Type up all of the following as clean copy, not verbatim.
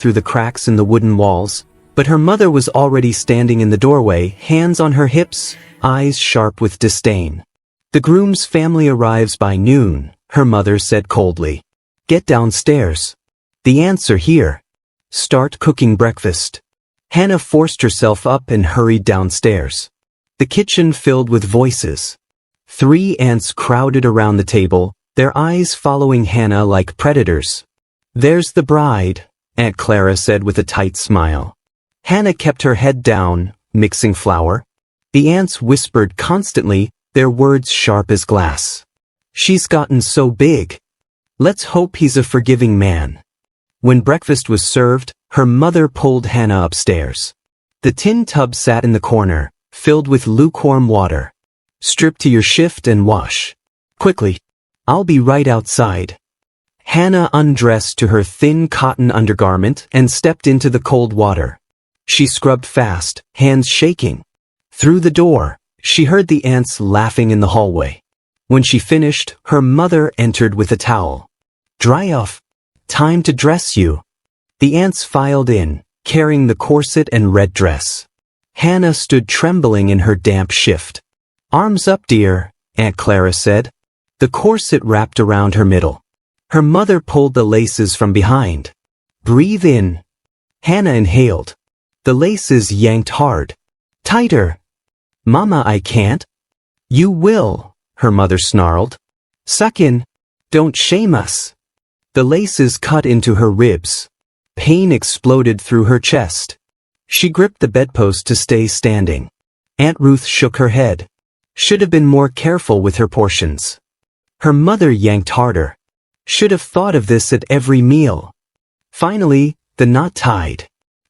through the cracks in the wooden walls, but her mother was already standing in the doorway, hands on her hips, eyes sharp with disdain. "The groom's family arrives by noon," her mother said coldly. "Get downstairs. The aunts are here. Start cooking breakfast." Hannah forced herself up and hurried downstairs. The kitchen filled with voices. 3 aunts crowded around the table, their eyes following Hannah like predators. "There's the bride," Aunt Clara said with a tight smile. Hannah kept her head down, mixing flour. The aunts whispered constantly, their words sharp as glass. "She's gotten so big. Let's hope he's a forgiving man." When breakfast was served, her mother pulled Hannah upstairs. The tin tub sat in the corner, filled with lukewarm water. "Strip to your shift and wash. Quickly. I'll be right outside." Hannah undressed to her thin cotton undergarment and stepped into the cold water. She scrubbed fast, hands shaking. Through the door, she heard the aunts laughing in the hallway. When she finished, her mother entered with a towel. "Dry off. Time to dress you." The aunts filed in, carrying the corset and red dress. Hannah stood trembling in her damp shift. "Arms up, dear," Aunt Clara said. The corset wrapped around her middle. Her mother pulled the laces from behind. "Breathe in." Hannah inhaled. The laces yanked hard. "Tighter." "Mama, I can't." "You will," her mother snarled. "Suck in. Don't shame us." The laces cut into her ribs. Pain exploded through her chest. She gripped the bedpost to stay standing. Aunt Ruth shook her head. "Should have been more careful with her portions." Her mother yanked harder. "Should have thought of this at every meal." Finally, the knot tied.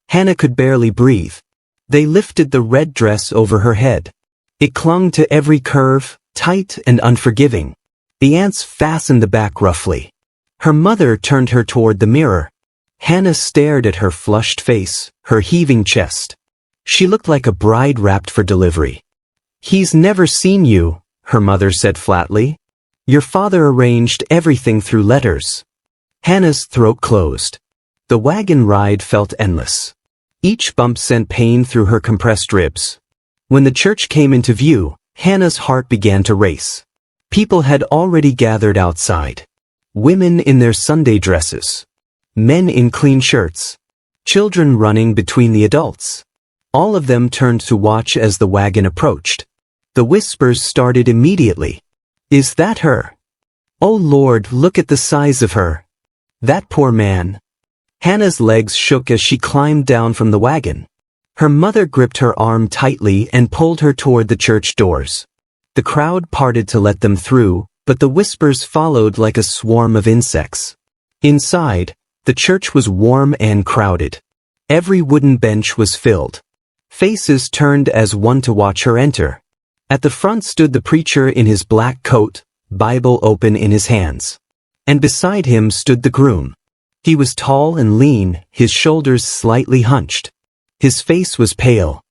Hannah could barely breathe. They lifted the red dress over her head. It clung to every curve, tight and unforgiving. The aunts fastened the back roughly. Her mother turned her toward the mirror. Hannah stared at her flushed face, her heaving chest. She looked like a bride wrapped for delivery. "He's never seen you," her mother said flatly. "Your father arranged everything through letters." Hannah's throat closed. The wagon ride felt endless. Each bump sent pain through her compressed ribs. When the church came into view, Hannah's heart began to race. People had already gathered outside. Women in their Sunday dresses. Men in clean shirts. Children running between the adults. All of them turned to watch as the wagon approached. The whispers started immediately. "Is that her? Oh Lord, look at the size of her. That poor man." Hannah's legs shook as she climbed down from the wagon. Her mother gripped her arm tightly and pulled her toward the church doors. The crowd parted to let them through, but the whispers followed like a swarm of insects. Inside, the church was warm and crowded. Every wooden bench was filled. Faces turned as one to watch her enter. At the front stood the preacher in his black coat, Bible open in his hands. And beside him stood the groom. He was tall and lean, his shoulders slightly hunched. His face was pale.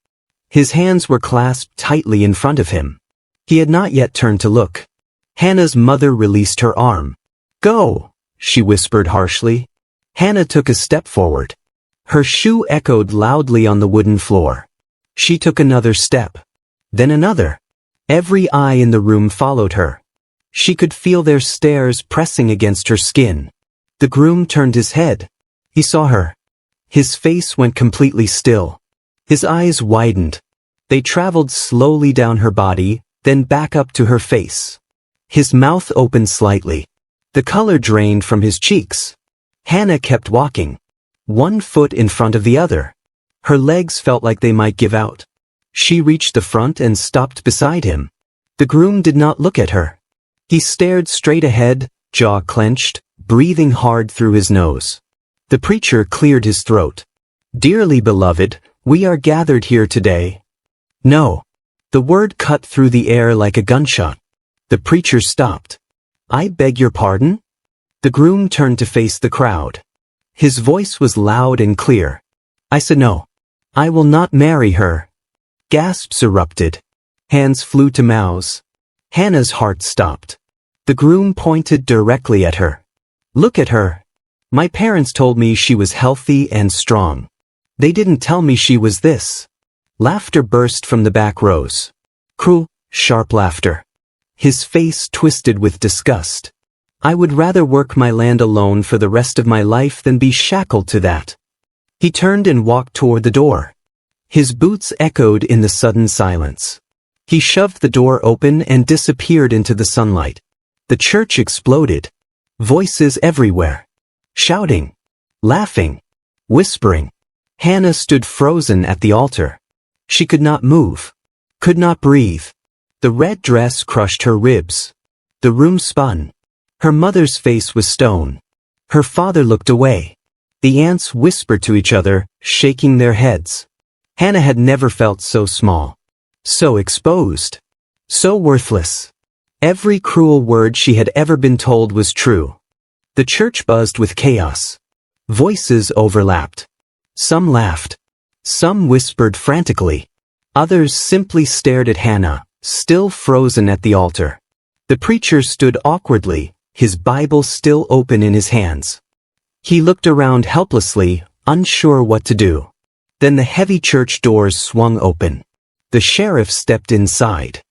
His hands were clasped tightly in front of him. He had not yet turned to look. Hannah's mother released her arm. "Go," she whispered harshly. Hannah took a step forward. Her shoe echoed loudly on the wooden floor. She took another step. Then another. Every eye in the room followed her. She could feel their stares pressing against her skin. The groom turned his head. He saw her. His face went completely still. His eyes widened. They traveled slowly down her body, then back up to her face. His mouth opened slightly. The color drained from his cheeks. Hannah kept walking, one foot in front of the other. Her legs felt like they might give out. She reached the front and stopped beside him. The groom did not look at her. He stared straight ahead, jaw clenched, breathing hard through his nose. The preacher cleared his throat. "Dearly beloved, we are gathered here today." "No." The word cut through the air like a gunshot. The preacher stopped. "I beg your pardon?" The groom turned to face the crowd. His voice was loud and clear. "I said no. I will not marry her." Gasps erupted. Hands flew to mouths. Hannah's heart stopped. The groom pointed directly at her. "Look at her." My parents told me she was healthy and strong. They didn't tell me she was this. Laughter burst from the back rows. Cruel, sharp laughter. His face twisted with disgust. I would rather work my land alone for the rest of my life than be shackled to that. He turned and walked toward the door. His boots echoed in the sudden silence. He shoved the door open and disappeared into the sunlight. The church exploded. Voices everywhere. Shouting. Laughing. Whispering. Hannah stood frozen at the altar. She could not move. Could not breathe. The red dress crushed her ribs. The room spun. Her mother's face was stone. Her father looked away. The aunts whispered to each other, shaking their heads. Hannah had never felt so small. So exposed. So worthless. Every cruel word she had ever been told was true. The church buzzed with chaos. Voices overlapped. Some laughed. Some whispered frantically. Others simply stared at Hannah, still frozen at the altar. The preacher stood awkwardly, his Bible still open in his hands. He looked around helplessly, unsure what to do. Then the heavy church doors swung open. The sheriff stepped inside.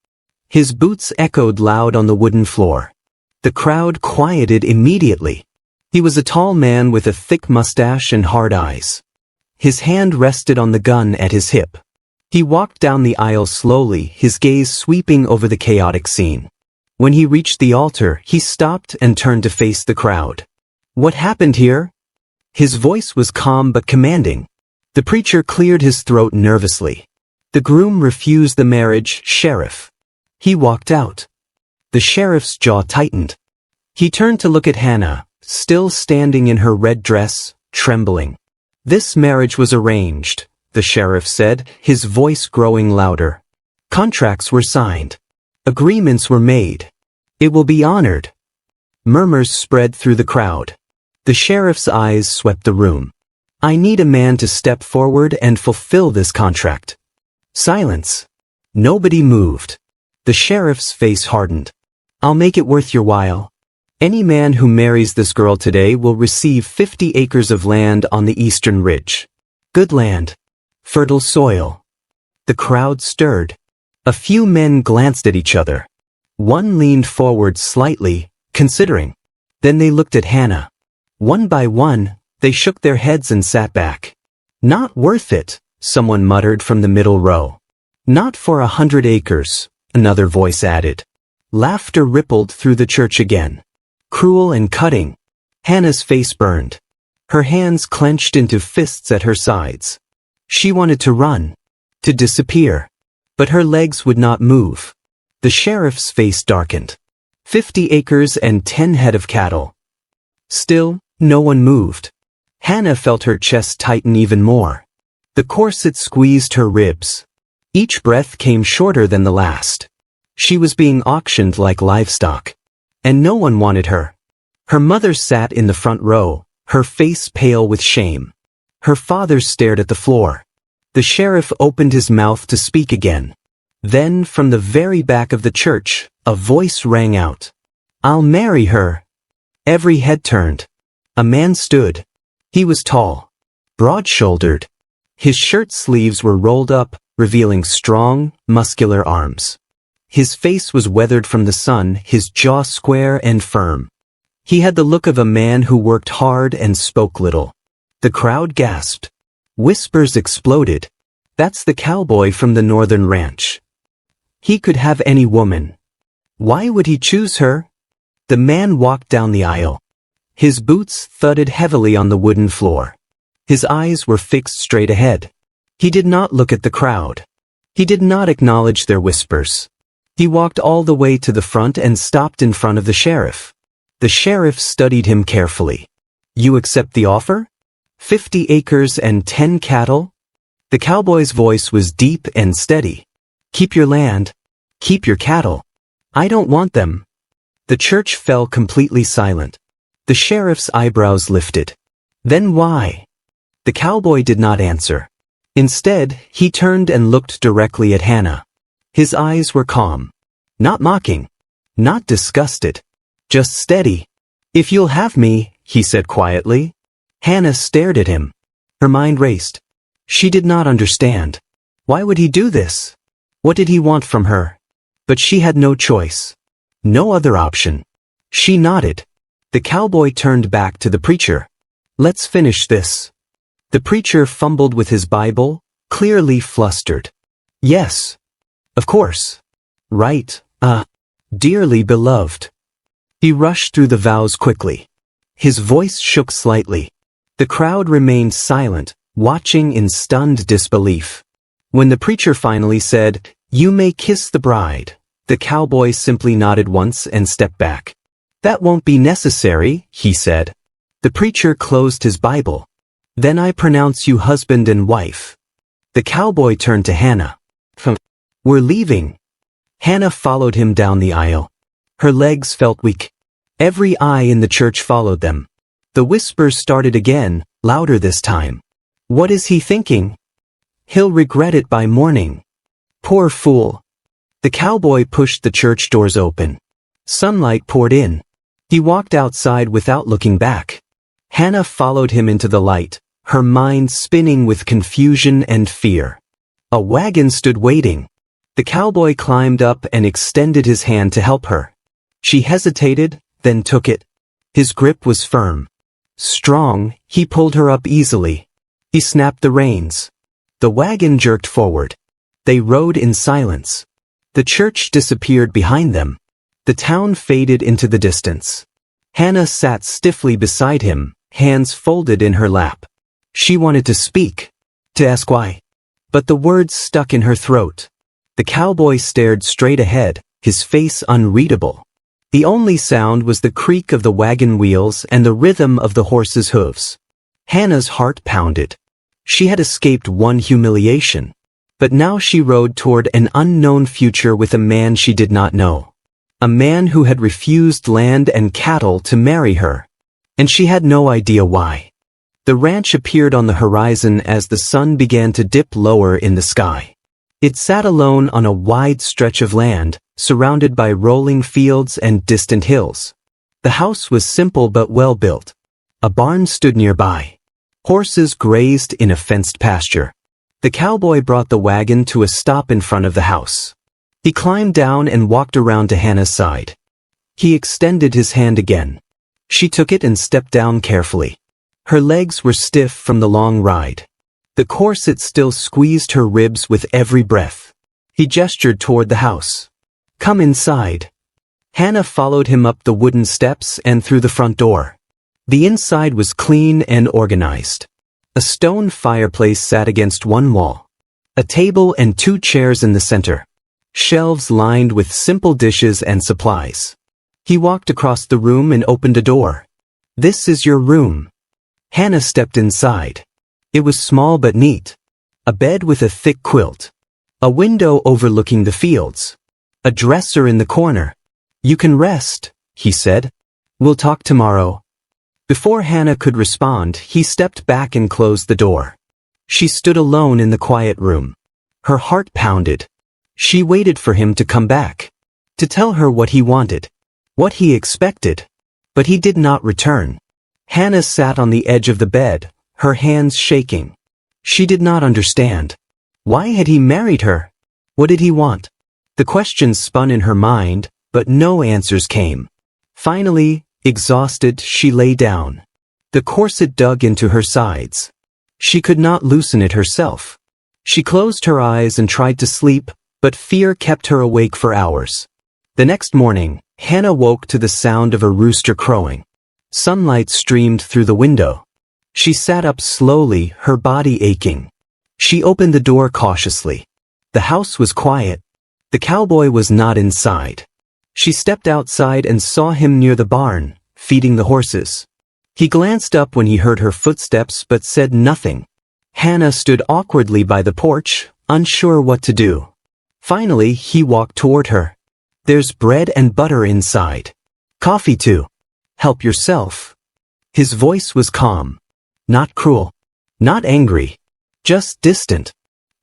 His boots echoed loud on the wooden floor. The crowd quieted immediately. He was a tall man with a thick mustache and hard eyes. His hand rested on the gun at his hip. He walked down the aisle slowly, his gaze sweeping over the chaotic scene. When he reached the altar, he stopped and turned to face the crowd. What happened here? His voice was calm but commanding. The preacher cleared his throat nervously. The groom refused the marriage, sheriff. He walked out. The sheriff's jaw tightened. He turned to look at Hannah, still standing in her red dress, trembling. This marriage was arranged, the sheriff said, his voice growing louder. Contracts were signed. Agreements were made. It will be honored. Murmurs spread through the crowd. The sheriff's eyes swept the room. I need a man to step forward and fulfill this contract. Silence. Nobody moved. The sheriff's face hardened. I'll make it worth your while. Any man who marries this girl today will receive 50 acres of land on the eastern ridge. Good land. Fertile soil. The crowd stirred. A few men glanced at each other. One leaned forward slightly, considering. Then they looked at Hannah. One by one, they shook their heads and sat back. Not worth it, someone muttered from the middle row. Not for 100 acres, another voice added. Laughter rippled through the church again. Cruel and cutting. Hannah's face burned. Her hands clenched into fists at her sides. She wanted to run. To disappear. But her legs would not move. The sheriff's face darkened. 50 acres and 10 head of cattle. Still, no one moved. Hannah felt her chest tighten even more. The corset squeezed her ribs. Each breath came shorter than the last. She was being auctioned like livestock. And no one wanted her. Her mother sat in the front row, her face pale with shame. Her father stared at the floor. The sheriff opened his mouth to speak again. Then, from the very back of the church, a voice rang out. I'll marry her. Every head turned. A man stood. He was tall, broad-shouldered. His shirt sleeves were rolled up, revealing strong, muscular arms. His face was weathered from the sun, his jaw square and firm. He had the look of a man who worked hard and spoke little. The crowd gasped. Whispers exploded. That's the cowboy from the northern ranch. He could have any woman. Why would he choose her? The man walked down the aisle. His boots thudded heavily on the wooden floor. His eyes were fixed straight ahead. He did not look at the crowd. He did not acknowledge their whispers. He walked all the way to the front and stopped in front of the sheriff. The sheriff studied him carefully. You accept the offer? 50 acres and 10 cattle? The cowboy's voice was deep and steady. Keep your land. Keep your cattle. I don't want them. The church fell completely silent. The sheriff's eyebrows lifted. Then why? The cowboy did not answer. Instead, he turned and looked directly at Hannah. His eyes were calm. Not mocking. Not disgusted. Just steady. If you'll have me, he said quietly. Hannah stared at him. Her mind raced. She did not understand. Why would he do this? What did he want from her? But she had no choice. No other option. She nodded. The cowboy turned back to the preacher. Let's finish this. The preacher fumbled with his Bible, clearly flustered. Yes. Of course. Right, dearly beloved. He rushed through the vows quickly. His voice shook slightly. The crowd remained silent, watching in stunned disbelief. When the preacher finally said, "You may kiss the bride," the cowboy simply nodded once and stepped back. "That won't be necessary," he said. The preacher closed his Bible. "Then I pronounce you husband and wife." The cowboy turned to Hannah. "We're leaving." Hannah followed him down the aisle. Her legs felt weak. Every eye in the church followed them. The whispers started again, louder this time. "What is he thinking? He'll regret it by morning. Poor fool." The cowboy pushed the church doors open. Sunlight poured in. He walked outside without looking back. Hannah followed him into the light, her mind spinning with confusion and fear. A wagon stood waiting. The cowboy climbed up and extended his hand to help her. She hesitated, then took it. His grip was firm. Strong, he pulled her up easily. He snapped the reins. The wagon jerked forward. They rode in silence. The church disappeared behind them. The town faded into the distance. Hannah sat stiffly beside him, hands folded in her lap. She wanted to speak, to ask why. But the words stuck in her throat. The cowboy stared straight ahead, his face unreadable. The only sound was the creak of the wagon wheels and the rhythm of the horse's hooves. Hannah's heart pounded. She had escaped one humiliation. But now she rode toward an unknown future with a man she did not know. A man who had refused land and cattle to marry her. And she had no idea why. The ranch appeared on the horizon as the sun began to dip lower in the sky. It sat alone on a wide stretch of land, surrounded by rolling fields and distant hills. The house was simple but well built. A barn stood nearby. Horses grazed in a fenced pasture. The cowboy brought the wagon to a stop in front of the house. He climbed down and walked around to Hannah's side. He extended his hand again. She took it and stepped down carefully. Her legs were stiff from the long ride. The corset still squeezed her ribs with every breath. He gestured toward the house. "Come inside." Hannah followed him up the wooden steps and through the front door. The inside was clean and organized. A stone fireplace sat against one wall. A table and 2 chairs in the center. Shelves lined with simple dishes and supplies. He walked across the room and opened a door. "This is your room." Hannah stepped inside. It was small but neat. A bed with a thick quilt. A window overlooking the fields. A dresser in the corner. "You can rest," he said. "We'll talk tomorrow." Before Hannah could respond, he stepped back and closed the door. She stood alone in the quiet room. Her heart pounded. She waited for him to come back. To tell her what he wanted. What he expected. But he did not return. Hannah sat on the edge of the bed, her hands shaking. She did not understand. Why had he married her? What did he want? The questions spun in her mind, but no answers came. Finally, exhausted, she lay down. The corset dug into her sides. She could not loosen it herself. She closed her eyes and tried to sleep, but fear kept her awake for hours. The next morning, Hannah woke to the sound of a rooster crowing. Sunlight streamed through the window. She sat up slowly, her body aching. She opened the door cautiously. The house was quiet. The cowboy was not inside. She stepped outside and saw him near the barn, feeding the horses. He glanced up when he heard her footsteps but said nothing. Hannah stood awkwardly by the porch, unsure what to do. Finally, he walked toward her. "There's bread and butter inside. Coffee too. Help yourself." His voice was calm. Not cruel. Not angry. Just distant.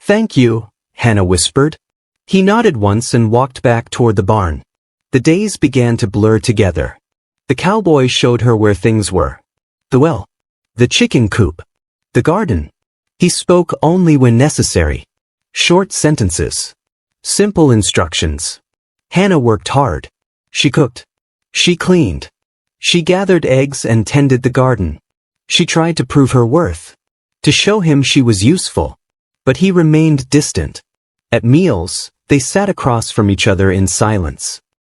"Thank you," Hannah whispered. He nodded once and walked back toward the barn. The days began to blur together. The cowboy showed her where things were. The well. The chicken coop. The garden. He spoke only when necessary. Short sentences. Simple instructions. Hannah worked hard. She cooked. She cleaned. She gathered eggs and tended the garden. She tried to prove her worth, to show him she was useful. But he remained distant. At meals, they sat across from each other in silence.